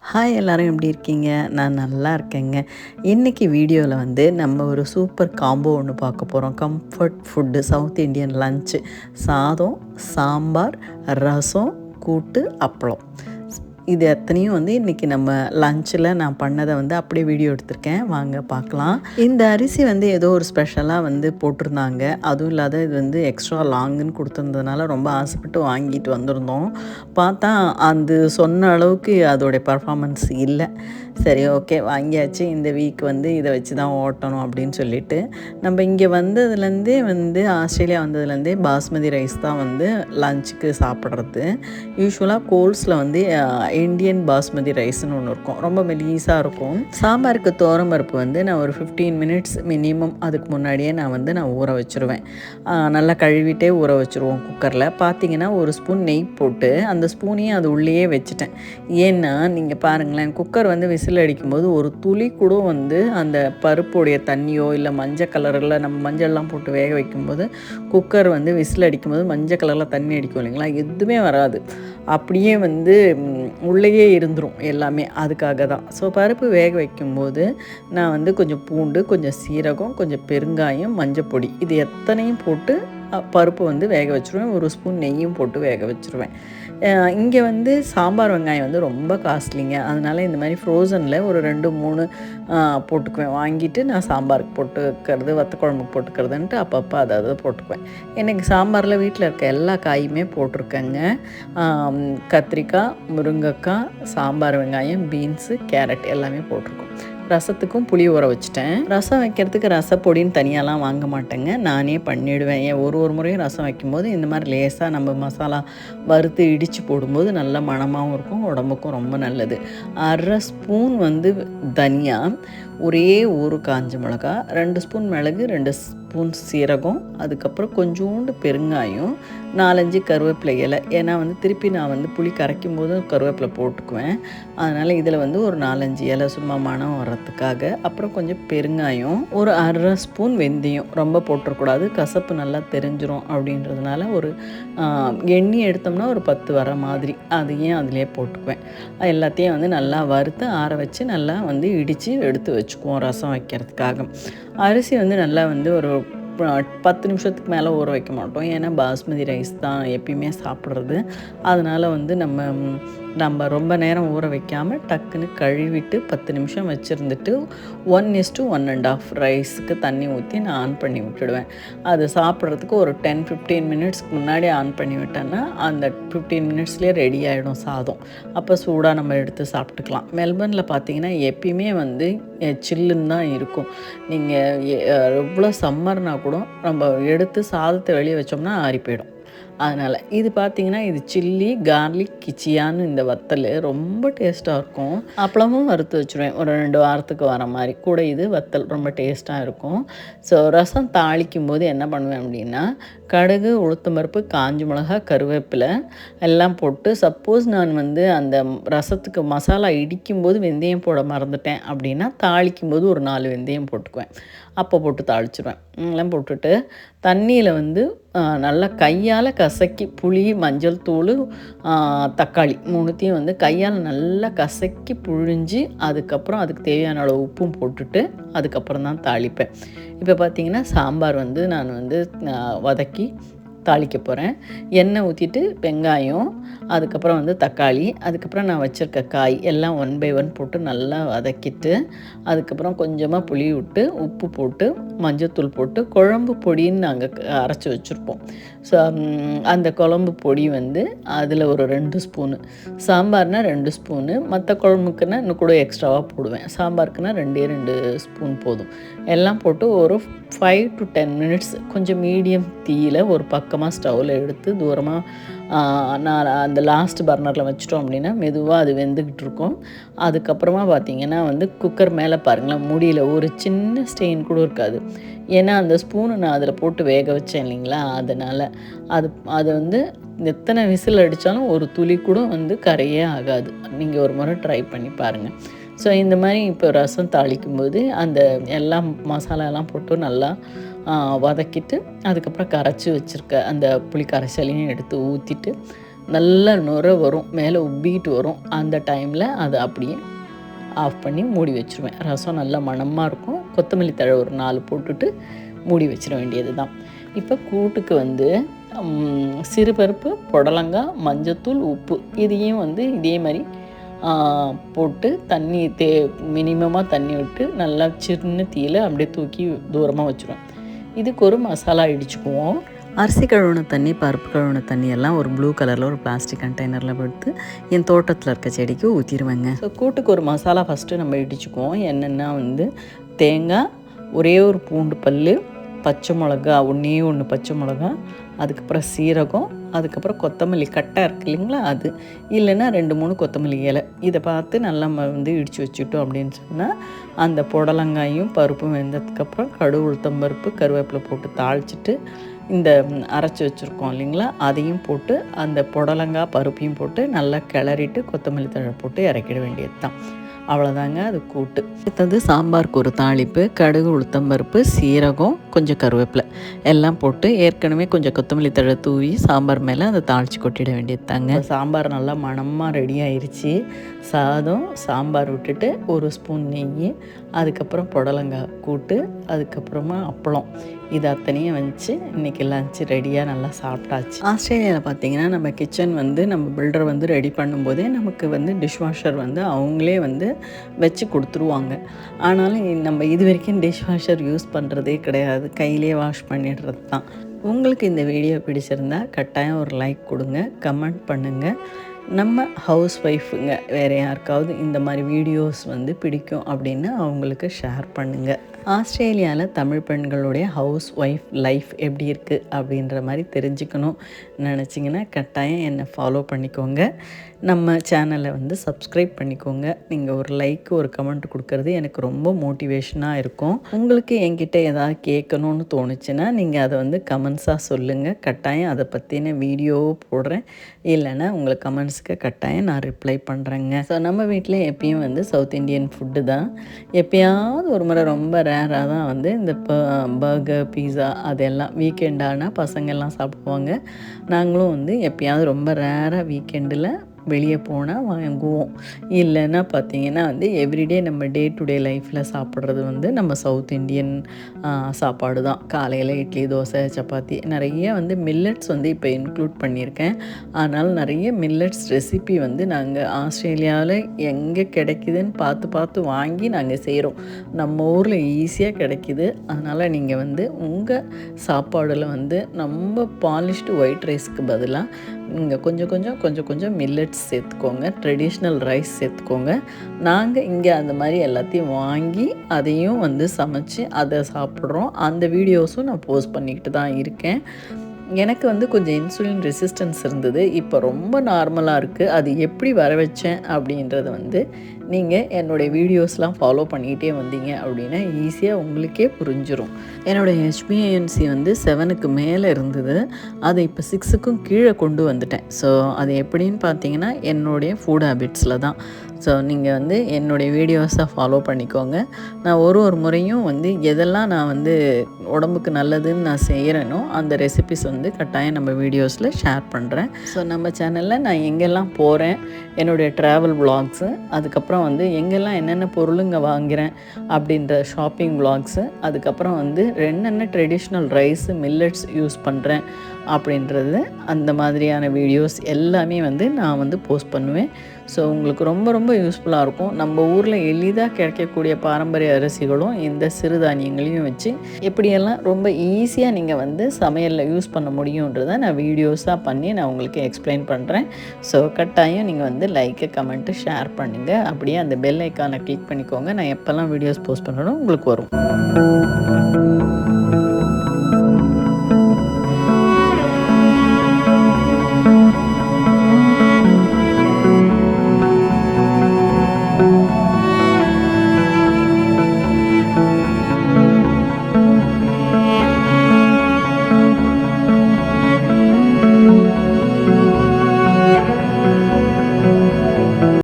Hi எல்லாரும் எப்படி இருக்கீங்க? நான் நல்லா இருக்கேங்க. இன்றைக்கி வீடியோவில் வந்து நம்ம ஒரு சூப்பர் காம்போ ஒன்று பார்க்க போகிறோம். Comfort food south Indian lunch. சாதம், சாம்பார், ரசம், கூட்டு, அப்பளம். இது எத்தனையும் வந்து இன்றைக்கி நம்ம லஞ்சில் நான் பண்ணதை வந்து அப்படியே வீடியோ எடுத்திருக்கேன். வாங்க பார்க்கலாம். இந்த அரிசி வந்து ஏதோ ஒரு ஸ்பெஷலாக வந்து போட்டிருந்தாங்க. அதுவும் இல்லாத இது வந்து எக்ஸ்ட்ரா லாங்குன்னு கொடுத்துருந்ததுனால ரொம்ப ஆசைப்பட்டு வாங்கிட்டு வந்திருந்தோம். பார்த்தா அந்த சொன்ன அளவுக்கு அதோடைய பர்ஃபார்மன்ஸ் இல்லை. சரி, ஓகே, வாங்கியாச்சு. இந்த வீக் வந்து இதை வச்சு தான் ஓட்டணும் அப்படின்னு சொல்லிட்டு நம்ம இங்கே வந்ததுலேருந்தே வந்து ஆஸ்திரேலியா வந்ததுலேருந்தே பாஸ்மதி ரைஸ் தான் வந்து லஞ்சுக்கு சாப்பிட்றது. யூஸ்வலாக கோல்ஸில் வந்து இண்டியன் பாஸ்மதி ரைஸ்னு ஒன்று இருக்கும், ரொம்ப மெலீஸாக இருக்கும். சாம்பாருக்கு பருப்பு வந்து நான் ஒரு 15 மினிட்ஸ் மினிமம் அதுக்கு முன்னாடியே நான் ஊற வச்சுருவேன். நல்லா கழுவிட்டே ஊற வச்சுருவோம் குக்கரில். பார்த்திங்கன்னா ஒரு ஸ்பூன் நெய் போட்டு அந்த ஸ்பூனையும் அது உள்ளேயே வச்சுட்டேன். ஏன்னா நீங்கள் பாருங்களேன், குக்கர் வந்து விசில் அடிக்கும்போது ஒரு துளி கூட வந்து அந்த பருப்புடைய தண்ணியோ இல்லை மஞ்சள் கலரில் நம்ம மஞ்சள்லாம் போட்டு வேக வைக்கும்போது குக்கர் வந்து விசில் அடிக்கும்போது மஞ்சள் கலரில் தண்ணி அடிக்கும் இல்லைங்களா, எதுவுமே வராது. அப்படியே வந்து உள்ளேயே இருந்துரும் எல்லாமே. அதுக்காக தான். ஸோ பருப்பு வேக வைக்கும்போது நான் வந்து கொஞ்சம் பூண்டு, கொஞ்சம் சீரகம், கொஞ்சம் பெருங்காயம், மஞ்சப்பொடி இது எத்தனையும் போட்டு பருப்பு வந்து வேக வச்சுருவேன். ஒரு ஸ்பூன் நெய்யும் போட்டு வேக வச்சுருவேன். இங்கே வந்து சாம்பார் வெங்காயம் வந்து ரொம்ப காஸ்ட்லிங்க. அதனால் இந்த மாதிரி ஃப்ரோசனில் ஒரு 2-3 போட்டுக்குவேன். வாங்கிட்டு நான் சாம்பாருக்கு போட்டுக்கிறது, வத்த குழம்புக்கு போட்டுக்கிறதுன்ட்டு அப்பப்போ அதை போட்டுக்குவேன். எனக்கு சாம்பாரில் வீட்டில் இருக்க எல்லா காயுமே போட்டிருக்கேங்க. கத்திரிக்காய், முருங்கைக்காய், சாம்பார் வெங்காயம், பீன்ஸு, கேரட் எல்லாமே போட்டிருக்கோம். ரசத்துக்கும் புளி ஊற வச்சுட்டேன். ரசம் வைக்கிறதுக்கு ரசப்பொடின்னு தனியாலாம் வாங்க மாட்டேங்க, நானே பண்ணிவிடுவேன். ஒரு முறையும் ரசம் வைக்கும்போது இந்த மாதிரி லேசாக நம்ம மசாலா வறுத்து இடித்து போடும்போது நல்ல மணமாகவும் இருக்கும், உடம்புக்கும் ரொம்ப நல்லது. 1/2 ஸ்பூன் வந்து தனியா, ஒரே ஒரு காஞ்ச மிளகா, 2 ஸ்பூன் மிளகு, 2 ஸ்பூன் சீரகம், அதுக்கப்புறம் கொஞ்சோண்டு பெருங்காயம், 4-5 கருவேப்பிலை இலை. ஏன்னா வந்து திருப்பி நான் வந்து புளி கரைக்கும் போது கருவேப்பிலை போட்டுக்குவேன். அதனால் இதில் வந்து ஒரு 4-5 இலை சும்மா மணம் வர்றதுக்காக. அப்புறம் கொஞ்சம் பெருங்காயம், ஒரு 1/2 ஸ்பூன் வெந்தயம். ரொம்ப போட்டுறக்கூடாது, கசப்பு நல்லா தெரிஞ்சிரும் அப்படின்றதுனால. ஒரு எண்ணெய் எடுத்தோம்னா ஒரு 10 வர மாதிரி அதையும் அதிலே போட்டுக்குவேன். எல்லாத்தையும் வந்து நல்லா வறுத்து ஆற வச்சு நல்லா வந்து இடித்து எடுத்து வச்சுக்குவோம் ரசம் வைக்கிறதுக்காக. அரிசி வந்து நல்லா வந்து ஒரு 10 நிமிஷத்துக்கு மேலே ஊற வைக்க மாட்டோம். ஏன்னா பாஸ்மதி ரைஸ் தான் எப்பயுமே சாப்பிட்றது. அதனால் வந்து நம்ம ரொம்ப நேரம் ஊற வைக்காமல் டக்குன்னு கழுவிட்டு 10 நிமிஷம் வச்சுருந்துட்டு 1:1.5 ரைஸுக்கு தண்ணி ஊற்றி நான் ஆன் பண்ணி விட்டுடுவேன். அது சாப்பிட்றதுக்கு ஒரு 10-15 மினிட்ஸ்க்கு முன்னாடி ஆன் பண்ணி விட்டேன்னா அந்த 15 மினிட்ஸ்லேயே ரெடி ஆகிடும் சாதம். அப்போ சூடாக நம்ம எடுத்து சாப்பிட்டுக்கலாம். மெல்பர்னில் பார்த்திங்கன்னா எப்பயுமே வந்து சில்லுன்னு தான் இருக்கும். நீங்கள் எவ்வளோ சம்மர்னால் கூட நம்ம எடுத்து சாதத்தை வெளியே வச்சோம்னா ஆறி போயிடும். அதனால் இது பார்த்திங்கன்னா இது சில்லி கார்லிக் கிச்சியான்னு இந்த வத்தல் ரொம்ப டேஸ்ட்டாக இருக்கும். அப்பளமும் வறுத்து வச்சுருவேன் ஒரு 2 வாரத்துக்கு வர மாதிரி. கூட இது வத்தல் ரொம்ப டேஸ்ட்டாக இருக்கும். ஸோ ரசம் தாளிக்கும் போது என்ன பண்ணுவேன் அப்படின்னா, கடுகு, உளுத்தம்பருப்பு, காஞ்ச மிளகா, கருவேப்பிலை எல்லாம் போட்டு, சப்போஸ் நான் வந்து அந்த ரசத்துக்கு மசாலா இடிக்கும்போது வெந்தயம் போட மறந்துட்டேன் அப்படின்னா தாளிக்கும்போது ஒரு 4 வெந்தயம் போட்டுக்குவேன். அப்போ போட்டு தாளிச்சிடுவேன். எல்லாம் போட்டுட்டு தண்ணியில் வந்து நல்லா கையால் கசக்கி புளி, மஞ்சள் தூள், தக்காளி 3த்தையும் வந்து கையால் நல்லா கசக்கி புழிஞ்சு அதுக்கப்புறம் அதுக்கு தேவையான அளவு உப்பும் போட்டுட்டு அதுக்கப்புறம் தான் தாளிப்பேன். இப்போ பார்த்திங்கன்னா சாம்பார் வந்து நான் வந்து வதக்கி தாளிக்க போகிறேன். எண்ணெய் ஊற்றிட்டு வெங்காயம், அதுக்கப்புறம் வந்து தக்காளி, அதுக்கப்புறம் நான் வச்சுருக்க காய் எல்லாம் 1 by 1 போட்டு நல்லா வதக்கிட்டு அதுக்கப்புறம் கொஞ்சமாக புளி விட்டு உப்பு போட்டு மஞ்சத்தூள் போட்டு குழம்பு பொடின்னு நாங்கள் அரைச்சி வச்சுருப்போம். ஸோ அந்த குழம்பு பொடி வந்து அதில் ஒரு 2 ஸ்பூனு, சாம்பார்னால் 2 ஸ்பூனு, மற்ற குழம்புக்குன்னா இன்னும் கூட எக்ஸ்ட்ராவாக போடுவேன். சாம்பாருக்குன்னா 2 ஸ்பூன் போதும். எல்லாம் போட்டு ஒரு 5 to 10 மினிட்ஸ் கொஞ்சம் மீடியம் தீயில் ஒரு பக்கமாக ஸ்டவ்வில் எடுத்து தூரமாக நான் அந்த லாஸ்ட் பர்னரில் வச்சிட்டோம் அப்படின்னா மெதுவாக அது வெந்துக்கிட்டு இருக்கும். அதுக்கப்புறமா பார்த்திங்கன்னா வந்து குக்கர் மேலே பாருங்களேன், மூடியில் ஒரு சின்ன ஸ்டெயின் கூட இருக்காது. ஏன்னா அந்த ஸ்பூனை நான் அதில் போட்டு வேக வச்சேன் இல்லைங்களா, அதனால் அது வந்து எத்தனை விசில் அடித்தாலும் ஒரு துளி கூட வந்து கரையே ஆகாது. நீங்கள் ஒரு முறை ட்ரை பண்ணி பாருங்கள். ஸோ இந்த மாதிரி இப்போ ரசம் தாளிக்கும்போது அந்த எல்லாம் மசாலாலாம் போட்டு நல்லா வதக்கிட்டு அதுக்கப்புறம் கரைச்சி வச்சுருக்க அந்த புளி கரைசலையும் எடுத்து ஊற்றிட்டு நல்ல நுரை வரும், மேலே உப்பிட்டு வரும். அந்த டைமில் அதை அப்படியே ஆஃப் பண்ணி மூடி வச்சுருவேன். ரசம் நல்லா மணமாக இருக்கும். கொத்தமல்லி தழை ஒரு 4 போட்டுட்டு மூடி வச்சிட வேண்டியது தான். இப்போ கூட்டுக்கு வந்து சிறுபருப்பு, புடலங்காய், மஞ்சத்தூள், உப்பு இதையும் வந்து இதே மாதிரி போட்டு தண்ணி மினிமமாக தண்ணி விட்டு நல்லா சின்ன தீயில் அப்படியே தூக்கி தூரமாக வச்சுருவேன். இதுக்கு ஒரு மசாலா இடிச்சுக்குவோம். அரிசி கழுவுன தண்ணி, பருப்பு கழுவுன தண்ணி எல்லாம் ஒரு ப்ளூ கலரில் ஒரு பிளாஸ்டிக் கண்டெய்னரில் எடுத்து என் தோட்டத்தில் இருக்க செடிக்கு ஊற்றிடுவேங்க. ஸோ கூட்டுக்கு ஒரு மசாலா ஃபஸ்ட்டு நம்ம இடிச்சுக்குவோம். என்னென்னா வந்து தேங்காய், ஒரே ஒரு பூண்டு பல், பச்சை மிளகா, ஒன்று பச்சை மிளகா, அதுக்கப்புறம் சீரகம், அதுக்கப்புறம் கொத்தமல்லி கட்டை இருக்குது இல்லைங்களா, அது இல்லைன்னா 2-3 கொத்தமல்லி இலை. இதை பார்த்து நல்லா வந்து இடித்து வச்சுட்டோம் அப்படின்னு சொன்னால் அந்த புடலங்காயும் பருப்பும் வெந்ததுக்கப்புறம் கடுகு, உளுத்தம் பருப்பு, கருவேப்பிலை போட்டு தாளிச்சிட்டு இந்த அரைச்சி வச்சுருக்கோம் இல்லைங்களா, அதையும் போட்டு அந்த புடலங்காய் பருப்பையும் போட்டு நல்லா கிளறிட்டு கொத்தமல்லி தழை போட்டு இறக்கிட வேண்டியது தான். அவ்வளோதாங்க அது கூட்டு. அடுத்தது சாம்பாருக்கு ஒரு தாளிப்பு, கடுகு, உளுத்தம்பருப்பு, சீரகம், கொஞ்சம் கருவேப்பிலை எல்லாம் போட்டு ஏற்கனவே கொஞ்சம் கொத்தமல்லி தழை தூவி சாம்பார் மேலே அதை தாளித்து கொட்டிட வேண்டியது தாங்க. சாம்பார் நல்லா மணமாக ரெடி ஆயிடுச்சு. சாதம், சாம்பார் விட்டுட்டு ஒரு ஸ்பூன் நெய், அதுக்கப்புறம் புடலங்காய் கூட்டு, அதுக்கப்புறமா அப்பளம், இது அத்தனையும் வச்சு இன்றைக்கி லஞ்சு ரெடியாக நல்லா சாப்பிட்டாச்சு. ஆஸ்திரேலியாவில் பார்த்திங்கன்னா நம்ம கிச்சன் வந்து நம்ம பில்டர் வந்து ரெடி பண்ணும்போதே நமக்கு வந்து டிஷ்வாஷர் வந்து அவங்களே வந்து வச்சு கொடுத்துருவாங்க. ஆனாலும் நம்ம இது வரைக்கும் டிஷ்வாஷர் யூஸ் பண்ணுறதே கிடையாது, கையிலே வாஷ் பண்ணிடுறது தான். உங்களுக்கு இந்த வீடியோ பிடிச்சிருந்தா கட்டாயம் ஒரு லைக் கொடுங்க, கமெண்ட் பண்ணுங்கள். நம்ம ஹவுஸ் ஒய்ஃபுங்க வேறு யாருக்காவது இந்த மாதிரி வீடியோஸ் வந்து பிடிக்கும் அப்படின்னு அவங்களுக்கு ஷேர் பண்ணுங்கள். ஆஸ்திரேலியாவில் தமிழ் பெண்களுடைய ஹவுஸ் ஒய்ஃப் லைஃப் எப்படி இருக்குது அப்படின்ற மாதிரி தெரிஞ்சுக்கணும் நினச்சிங்கன்னா கட்டாயம் என்னை ஃபாலோ பண்ணிக்கோங்க. நம்ம சேனலை வந்து சப்ஸ்கிரைப் பண்ணிக்கோங்க. நீங்கள் ஒரு லைக், ஒரு கமெண்ட் கொடுக்கறது எனக்கு ரொம்ப மோட்டிவேஷனாக இருக்கும். உங்களுக்கு என்கிட்ட ஏதாவது கேட்கணுன்னு தோணுச்சுன்னா நீங்கள் அதை வந்து கமெண்ட்ஸாக சொல்லுங்கள். கட்டாயம் அதை பற்றின வீடியோ போடுறேன், இல்லைன்னா உங்களுக்கு கமெண்ட்ஸுக்கு கட்டாயம் நான் ரிப்ளை பண்ணுறேங்க. ஸோ நம்ம வீட்டில் எப்பயும் வந்து சவுத் இண்டியன் ஃபுட்டு தான். எப்பயாவது ஒரு முறை ரொம்ப ரேராக தான் வந்து இந்த பர்கர், பீஸா அதெல்லாம் வீக்கெண்டானால் பசங்கள்லாம் சாப்பிடுவாங்க. நாங்களும் வந்து எப்பயாவது ரொம்ப ரேராக வீக்கெண்டில் வெளியே போனால் வாங்குவோம். இல்லைன்னா பார்த்திங்கன்னா வந்து எவ்ரிடே நம்ம டே டு டே லைஃப்பில் சாப்பிட்றது வந்து நம்ம சவுத் இண்டியன் சாப்பாடு தான். காலையில் இட்லி, தோசை, சப்பாத்தி, நிறைய வந்து மில்லட்ஸ் வந்து இப்போ இன்க்ளூட் பண்ணியிருக்கேன். அதனால் நிறைய மில்லட்ஸ் ரெசிபி வந்து நாங்கள் ஆஸ்திரேலியாவில் எங்கே கிடைக்குதுன்னு பார்த்து வாங்கி நாங்கள் செய்கிறோம். நம்ம ஊரில் ஈஸியாக கிடைக்கிது. அதனால் நீங்கள் வந்து உங்கள் சாப்பாடில் வந்து நம்ம பாலிஷ்டு ஒயிட் ரைஸ்க்கு பதிலாக நீங்கள் கொஞ்சம் மில்லட்ஸ் சேர்த்துக்கோங்க, ட்ரெடிஷ்னல் ரைஸ் சேர்த்துக்கோங்க. நாங்கள் இங்கே அந்த மாதிரி எல்லாத்தையும் வாங்கி அதையும் வந்து சமைச்சு அதை சாப்பிட்றோம். அந்த வீடியோஸும் நான் போஸ்ட் பண்ணிக்கிட்டு தான் இருக்கேன். எனக்கு வந்து கொஞ்சம் இன்சுலின் ரெசிஸ்டன்ஸ் இருந்தது, இப்போ ரொம்ப நார்மலாக இருக்குது. அது எப்படி வர வச்சேன் அப்படின்றத வந்து நீங்கள் என்னுடைய வீடியோஸ்லாம் ஃபாலோ பண்ணிக்கிட்டே வந்தீங்க அப்படின்னா ஈஸியாக உங்களுக்கே புரிஞ்சிடும். என்னுடைய HbA1c வந்து 7க்கு மேலே இருந்தது, அதை இப்போ 6க்கும் கீழே கொண்டு வந்துட்டேன். ஸோ அது எப்படின்னு பார்த்தீங்கன்னா என்னுடைய ஃபுட் ஹேபிட்ஸில் தான். ஸோ நீங்கள் வந்து என்னுடைய வீடியோஸை ஃபாலோ பண்ணிக்கோங்க. நான் ஒரு முறையும் வந்து எதெல்லாம் நான் வந்து உடம்புக்கு நல்லதுன்னு நான் செய்கிறேனோ அந்த ரெசிபிஸ் வந்து கட்டாயம் நம்ம வீடியோஸில் ஷேர் பண்ணுறேன். ஸோ நம்ம சேனலில் நான் எங்கெல்லாம் போகிறேன், என்னுடைய ட்ராவல் விலாக்ஸு, அதுக்கப்புறம் வந்து எங்கெல்லாம் என்னென்ன பொருளுங்க வாங்குகிறேன் அப்படின்ற ஷாப்பிங் விலாக்ஸு, அதுக்கப்புறம் வந்து என்னென்ன ட்ரெடிஷ்னல் ரைஸு, மில்லட்ஸ் யூஸ் பண்ணுறேன் அப்படின்றது, அந்த மாதிரியான வீடியோஸ் எல்லாமே வந்து நான் வந்து போஸ்ட் பண்ணுவேன். ஸோ உங்களுக்கு ரொம்ப யூஸ்ஃபுல்லாக இருக்கும். நம்ம ஊரில் எளிதாக கிடைக்கக்கூடிய பாரம்பரிய அரிசிகளும் இந்த சிறுதானியங்களையும் வச்சு எப்படியெல்லாம் ரொம்ப ஈஸியாக நீங்கள் வந்து சமையலில் யூஸ் பண்ண முடியுன்றதை நான் வீடியோஸாக பண்ணி நான் உங்களுக்கு எக்ஸ்பிளைன் பண்ணுறேன். ஸோ கட்டாயம் நீங்கள் வந்து லைக்கு, கமெண்ட்டு, ஷேர் பண்ணுங்கள். அப்படியே அந்த பெல் ஐக்கானை கிளிக் பண்ணிக்கோங்க. நான் எப்போல்லாம் வீடியோஸ் போஸ்ட் பண்ணுறேனோ உங்களுக்கு வரும்.